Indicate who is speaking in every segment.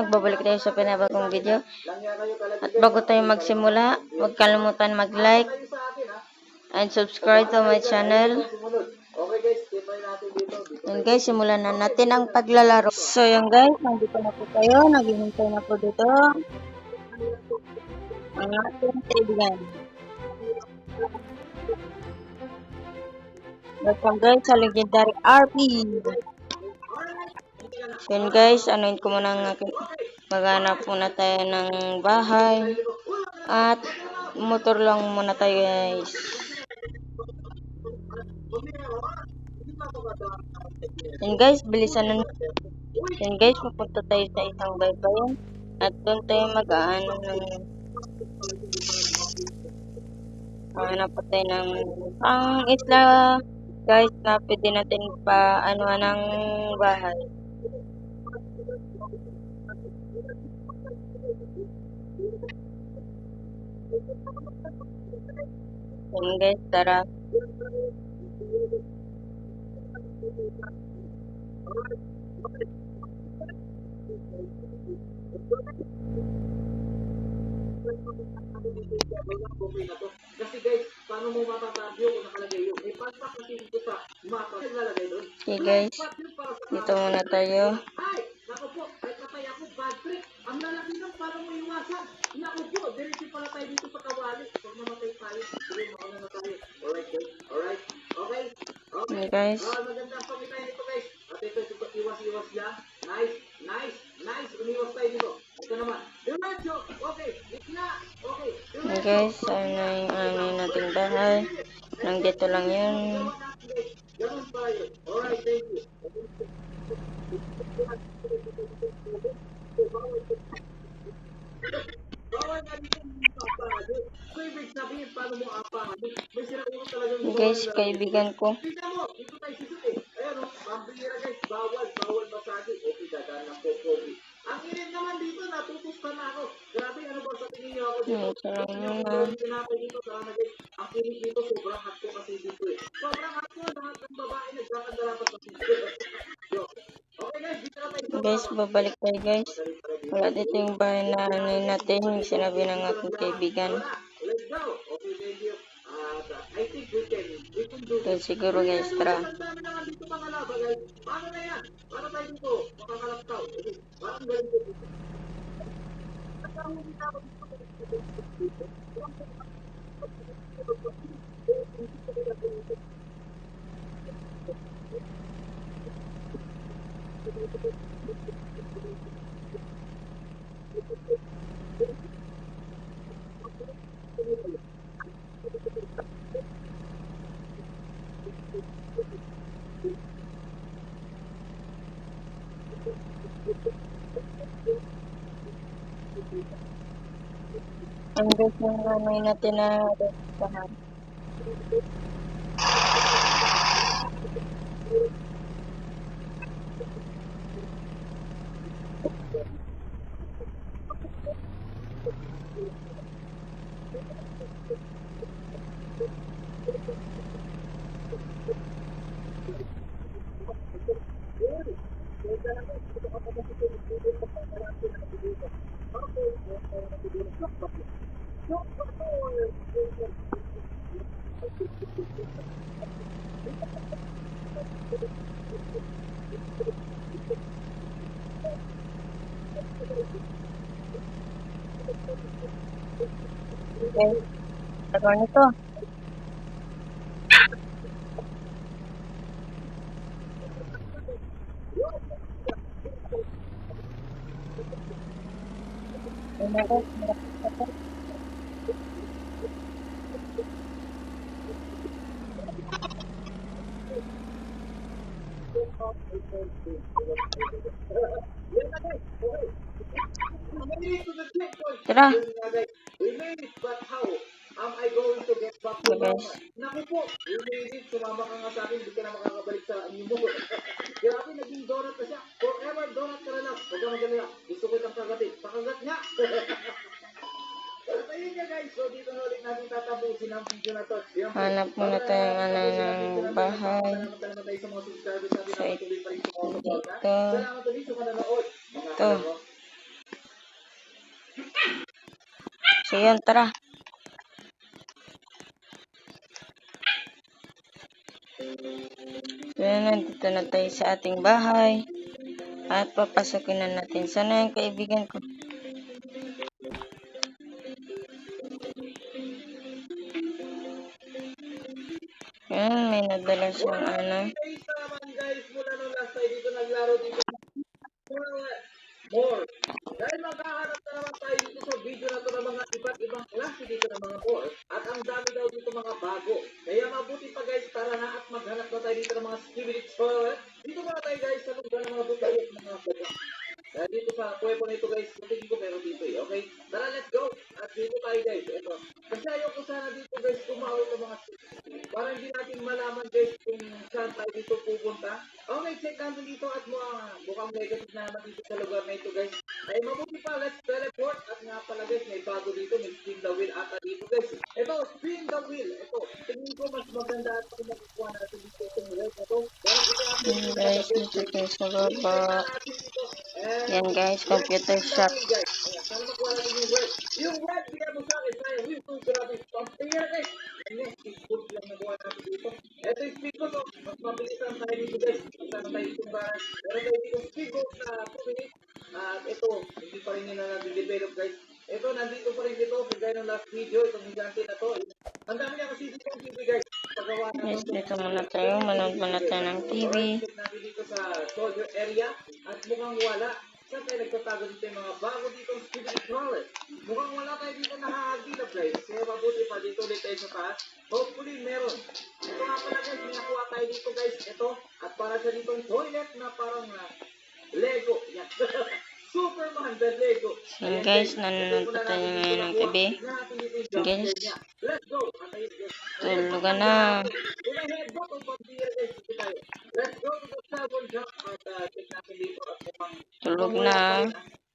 Speaker 1: Magbabalik tayo sa pinabagong video. At bago tayo magsimula, huwag kalimutan mag-like and subscribe to my channel. Yan guys, simulan na natin ang paglalaro. So yan guys, nandito na po tayo. Naghihintay na po dito ang ating kaibigan. Welcome guys sa Legendary RP. Yan guys, anuin ko muna ang aking maghanap muna tayo ng bahay at motor lang muna tayo guys. Yan guys, bilisan na. Yan guys, pupunta tayo sa isang baybayin at doon tayo mag-aano ng hanap tayo ng ang isla guys na pwede natin pa anuhan ng bahay. Yan guys, tara.
Speaker 2: Kasi guys, paano mo matatagyo kung nakalagay yun? May paspak kasi dito sa mapa. Nakalagay doon.
Speaker 1: Okay guys, dito muna tayo.
Speaker 2: Ay, naku po, ay patay ako, bad trip. Ang lalaki lang, paano mo iwasan? Naku po, diretso pala tayo dito sa kawali. Pag namatay tayo, sige, mauna na tayo. Alright guys, alright. Okay?
Speaker 1: Okay guys.
Speaker 2: Maganda ang pagkitayin nito guys. At ito, iwas-iwas lang. Nice, nice, nice. Umiwas tayo dito. Ito naman. Diretso, okay. Ikla, okay.
Speaker 1: Okay guys, ano yung nating bahay. Nandito lang yun.
Speaker 2: Ganun pa yun. Alright, thank you. Bawal na dito yung papado. So, ibig sabihin, paano mo apahan? May sinakuha talagang
Speaker 1: Okay guys, kaibigan ko.
Speaker 2: tingnan mo, dito tayo susut eh. Ayan o, pambira guys, bawal masagi. Okay, dadaan ng popogi. Ang init naman dito, natutusta na ako. Grabe, ano ba sa tingin niyo ako dito?
Speaker 1: Sarang muna.
Speaker 2: Tinapay dito, sana guys. Ang init dito, sobrang hot ko kasi dito eh. Sobrang hot ko, lahat ng babae nagkakandarapat sa dito. Okay guys, dito na tayo.
Speaker 1: Guys, babalik tayo guys. Wala dito yung bahay na ano natin, yung sinabi ng aking kaibigan.
Speaker 2: Let's go. Okay, thank you. I think we can do
Speaker 1: So, siguro guys, tara.
Speaker 2: Ang dami naman dito mga laba guys. Paano na yan? Paano tayo dito? Makakalaptaw. Okay, parang galing dito.
Speaker 1: Ang guys yung ano natin na restaurant. Okay, tagal nito. Tara.
Speaker 2: We made it, but how am I going to get back to
Speaker 1: Okay,
Speaker 2: normal? Naku po, we made it. Sumama ka nga sa akin, hindi ka na makakabalik sa inyo mo. Grabe, naging donut ka siya. Forever donut ka na lang. Huwag ka magalala. Gusto ko itang kagatin. Pakagat niya. At ayun nga guys, so dito na ulit natin tatapusin ang video na to.
Speaker 1: hanap muna tayo ng ano ng bahay.
Speaker 2: Salamat tayo sa mga subscribers natin na patuloy pa rin sumusuporta.
Speaker 1: Dito.
Speaker 2: Salamat ulit sa manonood. Mga
Speaker 1: Ito.
Speaker 2: kalaro.
Speaker 1: So yun, tara. Yan, nandito na tayo sa ating bahay. At papasukin na natin. Sana yung kaibigan ko. Yan, may nadala siyang ano.
Speaker 2: Guys, naman guys, mula nung last time dito naglaro dito. More. Dahil maghahanap na naman tayo dito sa video na to ng mga iba't ibang klase dito ng mga more. At ang dami daw dito mga bago. Kaya mabuti pa guys, tara na at maghanap na tayo dito ng mga spirit toilet. Dito muna tayo guys sa lugar ng mga butay at mga bago. Dito sa kuwebo na ito guys, tingin ko meron dito eh, okay? Tara, let's go! At dito tayo guys, ito. Kasi ayoko sana dito guys, tumawag ng mga para hindi natin malaman guys kung saan tayo dito pupunta. Okay, check natin dito at mukhang negative na naman dito sa lugar na ito guys. Ay mabuti pa, let's teleport. At nga pala guys, may bago dito, may spin the wheel ata dito guys. Ito, spin the wheel. Ito, tingin ko mas maganda at kung makukuha natin dito itong wheel na to. Pero ito natin
Speaker 1: Yan guys, dito tayo sa baba. Yan guys, computer shop.
Speaker 2: Sana makuha natin yung word. Yung word, bigyan mo sa akin. Tayo, yung tools natin. Pampaya guys. Yung speedboat lang nakuha natin dito. Ito yung speedboat. Oh. Mas mabilisan tayo dito guys. Sana tayo tumbahan. Meron tayo dito speedboat na 2 minutes. At ito, hindi pa rin nila na-develop guys. Ito, nandito pa rin dito. Kagaya ng last video, itong higante na to. Ang dami niya kasi dito TV guys. Pagawa na
Speaker 1: Guys, dito muna tayo. Manood muna tayo ng TV.
Speaker 2: check natin dito sa soldier area. At mukhang wala. Saan tayo nagtatago dito yung mga bago dito ang spirit wallet? Mukhang wala tayo dito nakahagilap guys. Kaya mabuti pa dito ulit tayo sa taas. Hopefully meron. Ito nga pala guys, may nakuha tayo dito guys. Ito. At para sa ditong toilet na parang Lego. Yan. Superman the Lego.
Speaker 1: Yan guys, nanonood pa tayo ngayon ng TV. Guys,
Speaker 2: Let's go.
Speaker 1: tulugan na.
Speaker 2: Kung may headbutt o pambira guys, dito tayo. Let's go to the double jump at check natin dito at
Speaker 1: Tulog na.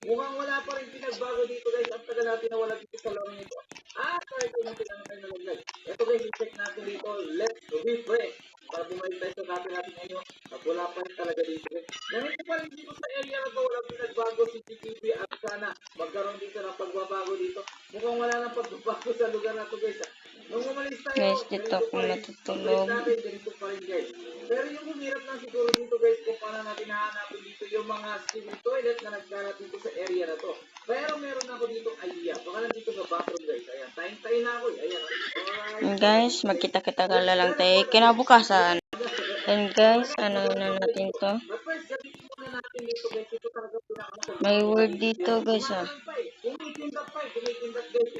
Speaker 2: mukhang wala pa rin pinagbago dito guys. Ang tagal natin na wala dito sa laro nito. Kahit kung natin lang tayo nalaglag. Ito guys, i-check natin dito. Let's refresh. Para bumalik tayo sa dati natin ngayon. At wala pa rin talaga dito. Ganito pa rin dito sa area na to. Walang pinagbago CCTV at sana magkaroon dito ng pagbabago dito. Mukhang wala nang pagbabago sa lugar na to guys. Nung umalis tayo,
Speaker 1: Guys, dito ako natutulog.
Speaker 2: ganito pa rin guys. Pero yung humirap lang siguro dito guys kung paano natin hahanapin dito yung mga steaming toilet na nagkalat dito sa area na to. Pero meron ako dito idea. Baka lang dito sa bathroom guys. Ayan, tayo na ako eh. Ayan. Alright.
Speaker 1: Yan guys, magkita-kita ka lang tayo kinabukasan. Yan guys, ano na natin to.
Speaker 2: But first, gamitin muna natin dito guys. Ito talaga pinakamasarap.
Speaker 1: May word dito guys ah.
Speaker 2: Kumikindat pa eh. Kumikindat guys.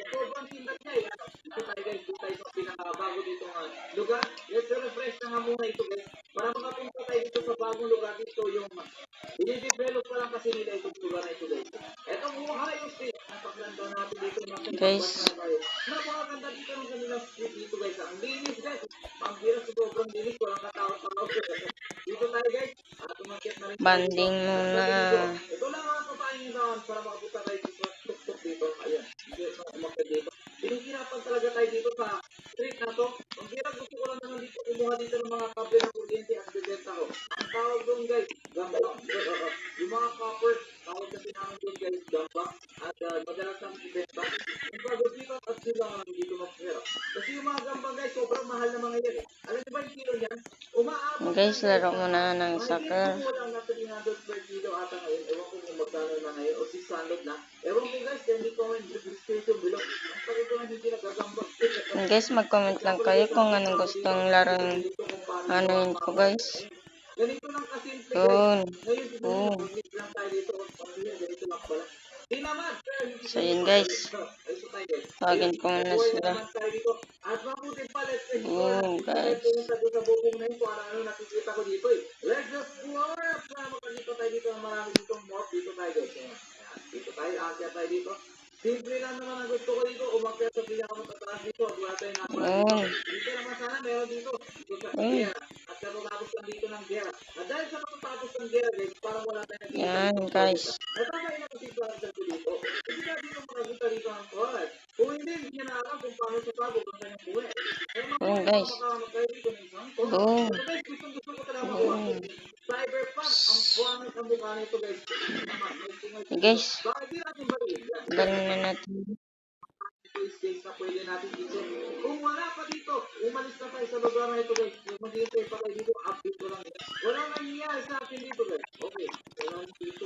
Speaker 2: Sobrang kindat niya eh. Dito tayo guys. Dito tayo sa pinakabago dito nga lugar. Let's refresh na nga muna ito guys. Para makapunta tayo dito sa bagong lugar dito yung i-develop pa lang kasi nila itong lugar na ito guys. Etong Ohio State. Napaglanda natin dito.
Speaker 1: Guys.
Speaker 2: Napakaganda dito ng kanilang street dito guys. Ang linis guys. Ang bira sa sobrang linis. Walang katawag-tawag. Dito tayo guys. At umakit na rin.
Speaker 1: Banding muna.
Speaker 2: Ito lang ang kapain naman para makapunta tayo dito sa tuk-tuk dito. Ayan. Dito umakit dito. Pinihirapan talaga tayo dito sa street na to. Ang hirap gusto ko lang naman dito kumuha dito ng mga kable ng kuryente at bibenta ko. Ang tawag doon guys, gamba. Yung mga copper, tawag kasi namin doon guys, gamba. At madalas namin ibenta. Yung bago dito at sila nga dito mag-hirap. Kasi yung mga gamba guys, sobrang mahal na mga yan eh. Alam niyo ba yung kilo niyan? Umaabot.
Speaker 1: Guys, laro muna ng soccer.
Speaker 2: Walang nasa 300 per kilo ata ngayon. Ewan ko kung magkano na ngayon o 600 na. Ewan ko guys, hindi ko may description below. Ang sabi ko na hindi nagagamba.
Speaker 1: Yan guys, mag-comment lang kayo kung anong gustong larong ano yun ko guys.
Speaker 2: Ganito lang kasimple
Speaker 1: Yun.
Speaker 2: Ngayon siguro
Speaker 1: Oo.
Speaker 2: mag-meet lang tayo dito. Ganito lang pala. Di naman.
Speaker 1: So yun guys,
Speaker 2: Ay, so tayo guys.
Speaker 1: tawagin ko muna sila.
Speaker 2: At mabuti pa, let's
Speaker 1: Oo guys.
Speaker 2: pumunta doon sa bubong na yun kung ano nakikita ko dito eh. Let's just explore at makakita tayo dito ng marami ditong morph. Dito tayo guys. Ayan. Dito tayo, akyat tayo dito. Simple lang naman ang gusto ko dito. Umakyat sa pinakamataas dito. At wala tayong
Speaker 1: Oo.
Speaker 2: dito naman sana meron dito. Dito sa gera. At katatapos lang dito ng gera. At dahil sa katatapos ng gera guys, parang wala tayong nakikita.
Speaker 1: Yan guys.
Speaker 2: Natangay na kasi planter ko dito. Hindi natin yung makakita dito ng toilet. Kung hindi niya na alam kung paano sa bago kung kanyang buhay.
Speaker 1: Oo guys.
Speaker 2: Makakamagkayo dito ng isang toilet.
Speaker 1: Oo.
Speaker 2: So guys, gusto ko talaga makuha. Cyberpunk, ang buwangan ang mukha nito guys.
Speaker 1: Guys,
Speaker 2: Bakit di natin baliin yan?
Speaker 1: galing na natin.
Speaker 2: natin dito. Kung wala pa dito, umalis na tayo sa lugar na ito guys. Maghihintay pa tayo dito, update ko lang. Wala nangyayari sa akin dito guys. Okay, wala dito.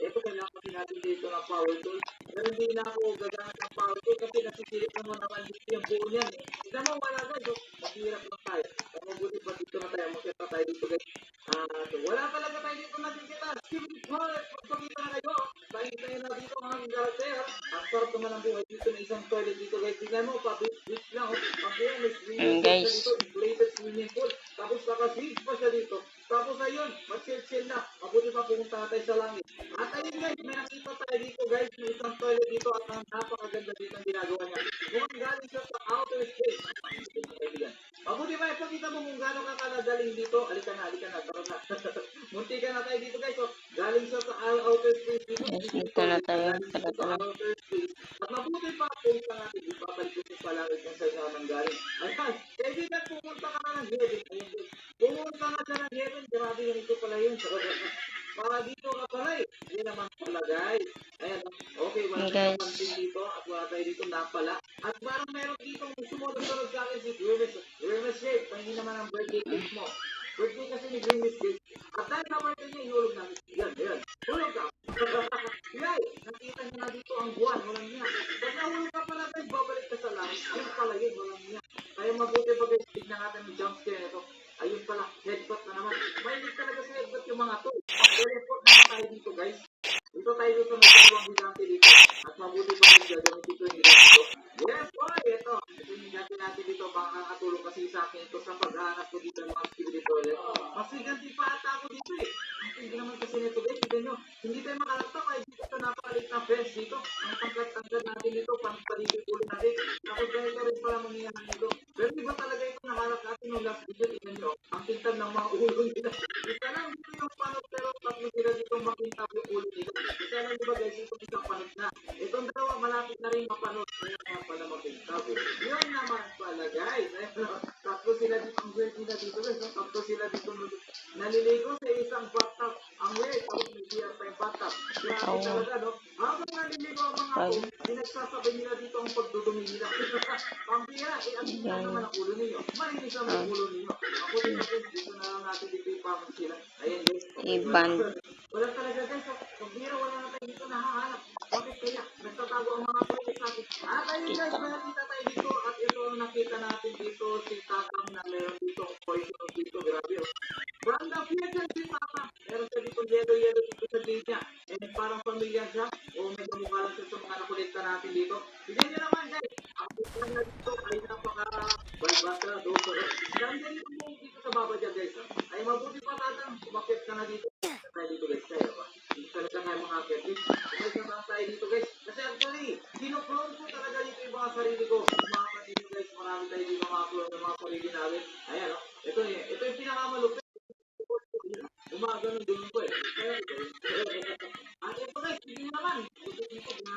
Speaker 2: Ito kailangan kasi natin dito ng power tool. Pero hindi na ako gagamit ng power tool kasi nasisilip naman naman dito yung buo niyan. Hindi naman wala guys. Maghihirap lang tayo. Kung mabuti pa dito na tayo, makita tayo dito guys. Wala talaga tayo dito nakikita. Skip toilet. Pagpakita na kayo. Tayo na dito ang aming garate. Ang sarap naman ang buhay dito na isang toilet dito guys. Tingnan mo, pa-beach lang. Pag-iyan, may swimming pool
Speaker 1: guys.
Speaker 2: dito. Inflated swimming pool. Tapos naka-beach pa siya dito. Tapos ayun, mag-chill na. Mabuti pa pumunta na tayo sa langit. At ayun guys, may nakita tayo dito guys. May isang toilet dito at ang napakaganda dito ang ginagawa niya. Mukhang galing siya sa outer space. Mabuti pa, ipakita mo kung gano'n ka kalagaling dito. Halika na, tara na. Munti ka na tayo dito guys. So, galing siya sa outer space dito.
Speaker 1: Yes, dito na tayo.
Speaker 2: Sa outer space. At mabuti pa, punta natin. Ipapalik ko sa langit kung saan siya nang galing. Ay, kaibigan, pumunta ka na ng heaven. Ayun guys. Pumunta na siya ng heaven. Grabe yun, ito pala yun. Para dito ka pala eh. Hindi naman pala guys. Ayan, okay, wala tayong pansin dito at wala tayo dito napala. At parang meron dito sumunod-sunod sa akin si Grimace Shape. Pahingin naman ang birthday cake mo. Birthday kasi ni Grimace Shape. At dahil sa birthday niya, ihulog namin. Yan. Hulog ka. Yay! Nakita niyo na dito ang buwan. Walang niya. Pag nahulog ka pala guys, babalik ka sa langit. Yun pala yun, walang niya. Kaya mabuti pa guys, tignan natin yung jump scare nito. Ayun pala, headbutt na naman. Mahilig talaga sa headbutt yung mga to. Teleport na tayo dito guys. Dito tayo dito may dalawang higante dito. At mabuti pa guys, gagawin dito yung higante dito. Yes boy, ito. Ito yung higante natin dito. Baka nakatulong kasi sa akin ito sa paghahanap ko dito ng mga spirit toilet. Mas higante pa ata ako dito eh. Hindi naman kasi nito guys. Tignan nyo, hindi tayo makalagtak. Kaya dito ito napalit na fence dito. Ang pangkat-tangkat natin dito, pang-paligid ulit natin. Tapos ganito rin pala mangyayahan dito. Pero di ba talaga ito nakalap natin yung last video? Tignan nyo, ang tintan ng mga ulo nila. Isa lang dito yung panot pero tatlo sila dito makintab yung ulo nila. Isa lang di ba guys, ito isang panot na. Itong dalawa malapit na rin mapanot. Kaya nga pala makintab. Yun naman pala guys. Tatlo sila dito, ang weird nila dito guys. Tatlo sila dito naliligo sa isang bathtub. Ang weird, tapos may beer pa yung bathtub. Grabe talaga no. Habang naliligo ang mga po, pinagsasabay nila dito ang pagdudumi nila. Ang bira, ang bira naman ang ulo ninyo. Marinis naman ang ulo ninyo. Ako din na guys, dito na lang natin dito yung pamang sila. Ayan guys.
Speaker 1: Iban.
Speaker 2: Wala talaga guys. Ang bira, wala na tayo dito nahahanap. Bakit kaya? Nagtatago ang mga toilet natin. At ayun guys, may nakita tayo dito. At ito ang nakita natin dito. Si Tatang na meron dito. Poison dito. Grabe. From the future si Tatang. Meron siya dito yellow dito sa gate niya. And parang familiar siya. O may kamukha lang siya sa mga nakulikta natin dito. Tignan niyo naman guys. Ang picture na dito ay napaka-balbatra. Ganda dito mo dito sa baba dyan guys. Ay mabuti pa Tatang. Umakit ka na dito. Tayo dito guys. Kaya ba? Hindi talaga tayo makakit. Umakit na tayo dito guys. Kasi actually, kino-clone ko talaga dito yung mga sarili ko. Mga dito guys. Marami tayo dito mga clone ng mga sarili namin. Ayan o. Ito yung pinakamalupit. Umaganon din ko eh. At ito guys, hindi naman.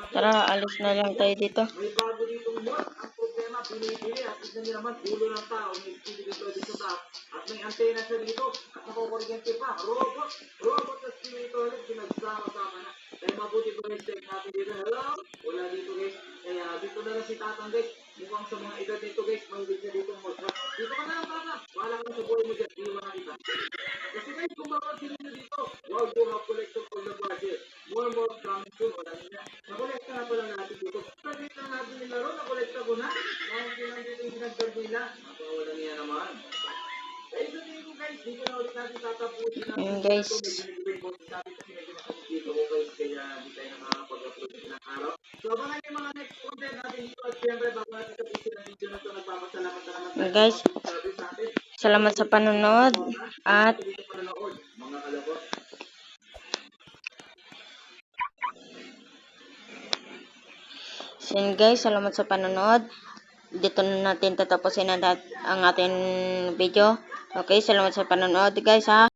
Speaker 1: Tara, alis na lang tayo dito.
Speaker 2: May bago ditong mod. Ang problema, binibili. At tignan niyo naman, ulo ng tao. May spirito dito sa taas. At may antena siya dito. At nakukuryente pa. Robot na spirito ulit. Pinagsama-sama na. Kaya mabuti ko guys, check natin dito. Hello? Wala dito guys. Kaya dito na lang si Tatang guys. Mukhang sa mga edad dito guys, mahilig siya dito mod. Dito ka na lang Tatang. Wala ka na sa buhay mo dyan. Iwan na kita. Kasi guys, kung mapansin nyo dito, wow, you have collected all the budget. More coming soon. Wala niya. Nakolekta na pala natin dito. Pagkit lang natin yung laro, nakolekta ko na. Ngayon lang dito yung pinagdag nila. Wala niya naman. Kaya sa tingin ko guys, dito na ulit natin tatapusin natin.
Speaker 1: Guys.
Speaker 2: Medyo nag-ibig natin kasi medyo nakakita ko guys. Kaya di tayo nakakapag-upload ng araw. So, abangan yung mga next content natin dito. At syempre, bago natin tapusin ang video na ito, nagpapasalamat na naman
Speaker 1: Guys, salamat sa panonood. At
Speaker 2: mga kalabot.
Speaker 1: so guys, salamat sa panonood. Dito na natin tatapusin ang ating video. Okay, salamat sa panonood guys ha.